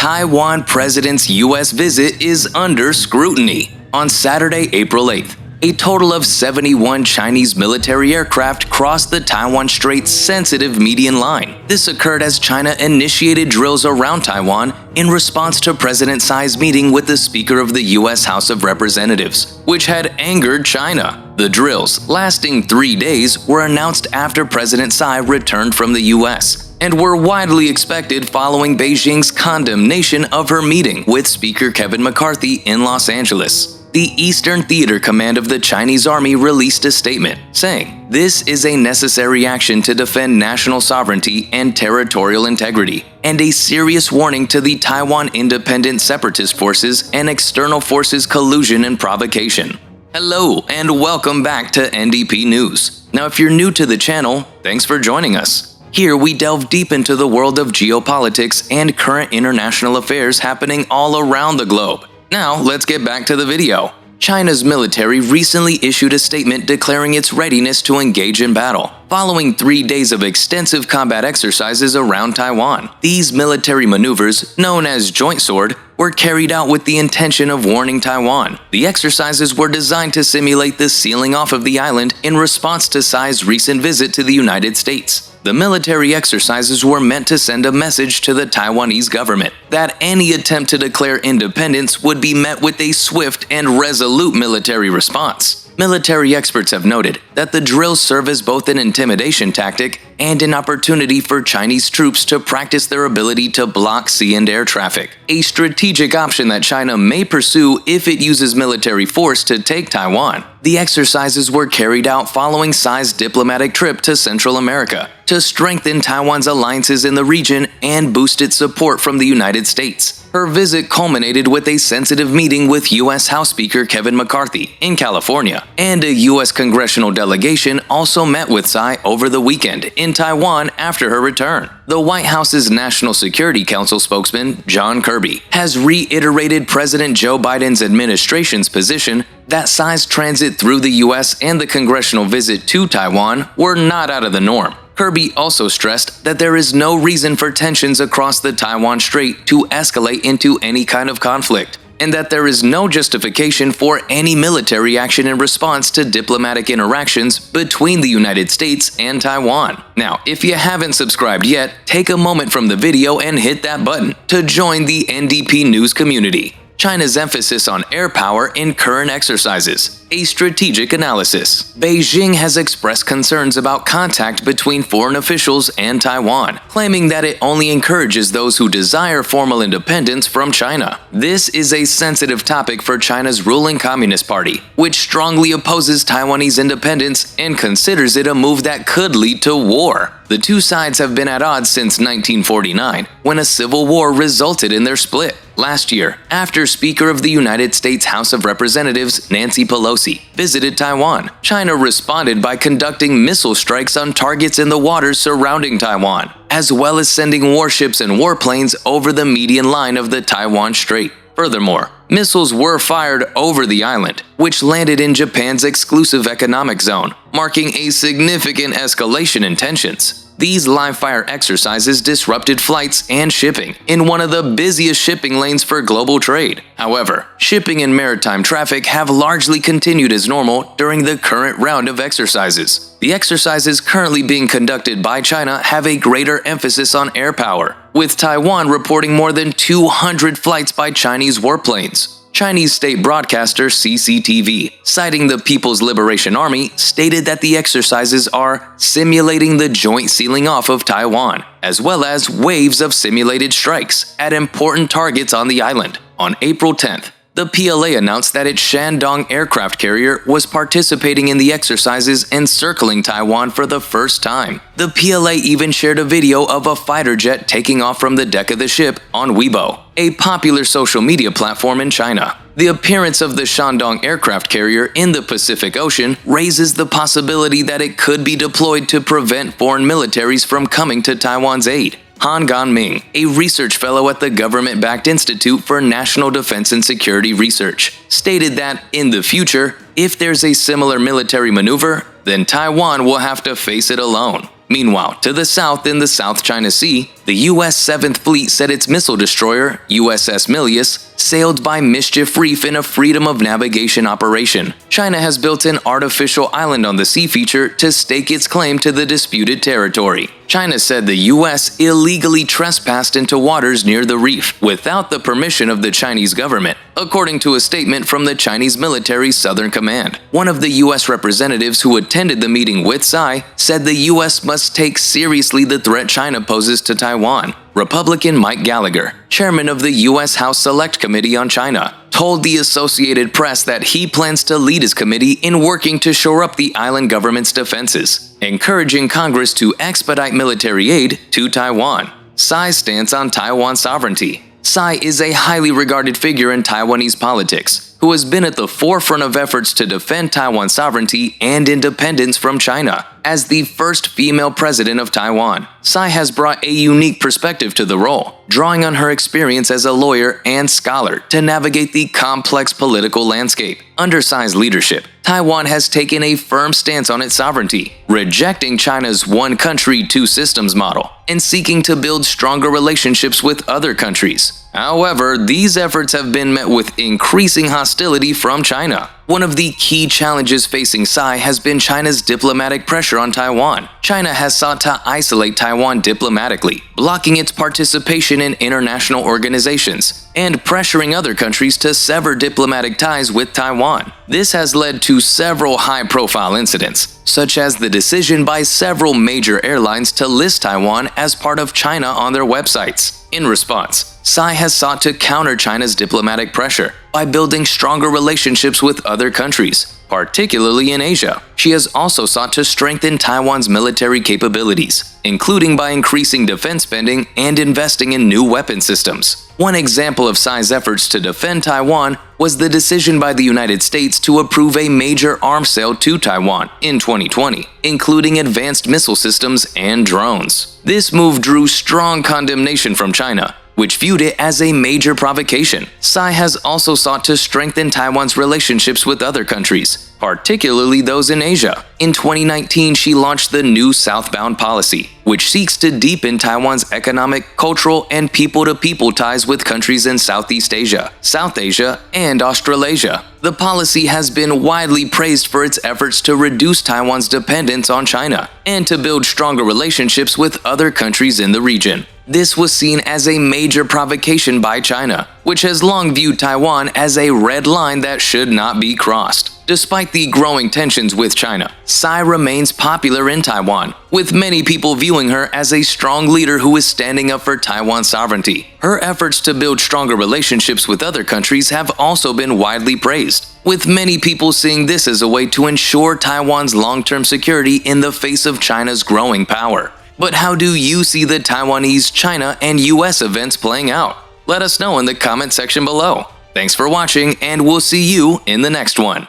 Taiwan president's U.S. visit is under scrutiny. On Saturday, April 8th, a total of 71 Chinese military aircraft crossed the Taiwan Strait's sensitive median line. This occurred as China initiated drills around Taiwan in response to President Tsai's meeting with the Speaker of the U.S. House of Representatives, which had angered China. The drills, lasting 3 days, were announced after President Tsai returned from the U.S. and were widely expected following Beijing's condemnation of her meeting with Speaker Kevin McCarthy in Los Angeles. The Eastern Theater Command of the Chinese Army released a statement saying, "This is a necessary action to defend national sovereignty and territorial integrity, and a serious warning to the Taiwan independent separatist forces and external forces' collusion and provocation." Hello, and welcome back to N.D.P. News. Now, if you're new to the channel, thanks for joining us. Here we delve deep into the world of geopolitics and current international affairs happening all around the globe. Now, let's get back to the video. China's military recently issued a statement declaring its readiness to engage in battle, following 3 days of extensive combat exercises around Taiwan. These military maneuvers, known as Joint Sword, were carried out with the intention of warning Taiwan. The exercises were designed to simulate the sealing off of the island in response to Tsai's recent visit to the United States. The military exercises were meant to send a message to the Taiwanese government that any attempt to declare independence would be met with a swift and resolute military response. Military experts have noted that the drills serve as both an intimidation tactic and an opportunity for Chinese troops to practice their ability to block sea and air traffic, a strategic option that China may pursue if it uses military force to take Taiwan. The exercises were carried out following Tsai's diplomatic trip to Central America to strengthen Taiwan's alliances in the region and boost its support from the United States. Her visit culminated with a sensitive meeting with U.S. House Speaker Kevin McCarthy in California, and a U.S. Congressional Delegation also met with Tsai over the weekend in Taiwan after her return. The White House's National Security Council spokesman, John Kirby, has reiterated President Joe Biden's administration's position that Tsai's transit through the U.S. and the congressional visit to Taiwan were not out of the norm. Kirby also stressed that there is no reason for tensions across the Taiwan Strait to escalate into any kind of conflict, and that there is no justification for any military action in response to diplomatic interactions between the United States and Taiwan. Now, if you haven't subscribed yet, take a moment from the video and hit that button to join the N.D.P. news community. China's emphasis on air power in current exercises. A strategic analysis. Beijing has expressed concerns about contact between foreign officials and Taiwan, claiming that it only encourages those who desire formal independence from China. This is a sensitive topic for China's ruling Communist Party, which strongly opposes Taiwanese independence and considers it a move that could lead to war. The two sides have been at odds since 1949, when a civil war resulted in their split. Last year, after Speaker of the United States House of Representatives Nancy Pelosi visited Taiwan, China responded by conducting missile strikes on targets in the waters surrounding Taiwan, as well as sending warships and warplanes over the median line of the Taiwan Strait. Furthermore, missiles were fired over the island, which landed in Japan's exclusive economic zone, marking a significant escalation in tensions. These live-fire exercises disrupted flights and shipping in one of the busiest shipping lanes for global trade. However, shipping and maritime traffic have largely continued as normal during the current round of exercises. The exercises currently being conducted by China have a greater emphasis on air power, with Taiwan reporting more than 200 flights by Chinese warplanes. Chinese state broadcaster CCTV, citing the People's Liberation Army, stated that the exercises are simulating the joint sealing off of Taiwan, as well as waves of simulated strikes at important targets on the island. On April 10th, the PLA announced that its Shandong aircraft carrier was participating in the exercises and circling Taiwan for the first time. The PLA even shared a video of a fighter jet taking off from the deck of the ship on Weibo, a popular social media platform in China. The appearance of the Shandong aircraft carrier in the Pacific Ocean raises the possibility that it could be deployed to prevent foreign militaries from coming to Taiwan's aid. Han Ganming, a research fellow at the government-backed Institute for National Defense and Security Research, stated that, in the future, if there's a similar military maneuver, then Taiwan will have to face it alone. Meanwhile, to the south in the South China Sea, The U.S. 7th Fleet said its missile destroyer, USS Milius, sailed by Mischief Reef in a freedom of navigation operation. China has built an artificial island on the sea feature to stake its claim to the disputed territory. China said the U.S. illegally trespassed into waters near the reef without the permission of the Chinese government, according to a statement from the Chinese military's Southern Command. One of the U.S. representatives who attended the meeting with Tsai said the U.S. must take seriously the threat China poses to Taiwan. Republican Mike Gallagher, chairman of the U.S. House Select Committee on China, told the Associated Press that he plans to lead his committee in working to shore up the island government's defenses, encouraging Congress to expedite military aid to Taiwan. Tsai's stance on Taiwan sovereignty. Tsai is a highly regarded figure in Taiwanese politics, who has been at the forefront of efforts to defend Taiwan's sovereignty and independence from China. As the first female president of Taiwan, Tsai has brought a unique perspective to the role, drawing on her experience as a lawyer and scholar to navigate the complex political landscape. Under Tsai's leadership, Taiwan has taken a firm stance on its sovereignty, rejecting China's one country, two systems model, and seeking to build stronger relationships with other countries. However, these efforts have been met with increasing hostility from China. One of the key challenges facing Tsai has been China's diplomatic pressure on Taiwan. China has sought to isolate Taiwan diplomatically, blocking its participation in international organizations, and pressuring other countries to sever diplomatic ties with Taiwan. This has led to several high-profile incidents, such as the decision by several major airlines to list Taiwan as part of China on their websites. In response, Tsai has sought to counter China's diplomatic pressure by building stronger relationships with other countries, particularly in Asia. She has also sought to strengthen Taiwan's military capabilities, including by increasing defense spending and investing in new weapon systems. One example of Tsai's efforts to defend Taiwan was the decision by the United States to approve a major arms sale to Taiwan in 2020, including advanced missile systems and drones. This move drew strong condemnation from China, which viewed it as a major provocation. Tsai has also sought to strengthen Taiwan's relationships with other countries, particularly those in Asia. In 2019, she launched the new Southbound Policy, which seeks to deepen Taiwan's economic, cultural, and people-to-people ties with countries in Southeast Asia, South Asia, and Australasia. The policy has been widely praised for its efforts to reduce Taiwan's dependence on China and to build stronger relationships with other countries in the region. This was seen as a major provocation by China, which has long viewed Taiwan as a red line that should not be crossed. Despite the growing tensions with China, Tsai remains popular in Taiwan, with many people viewing her as a strong leader who is standing up for Taiwan's sovereignty. Her efforts to build stronger relationships with other countries have also been widely praised, with many people seeing this as a way to ensure Taiwan's long-term security in the face of China's growing power. But how do you see the Taiwanese, China, and US events playing out? Let us know in the comment section below. Thanks for watching, and we'll see you in the next one.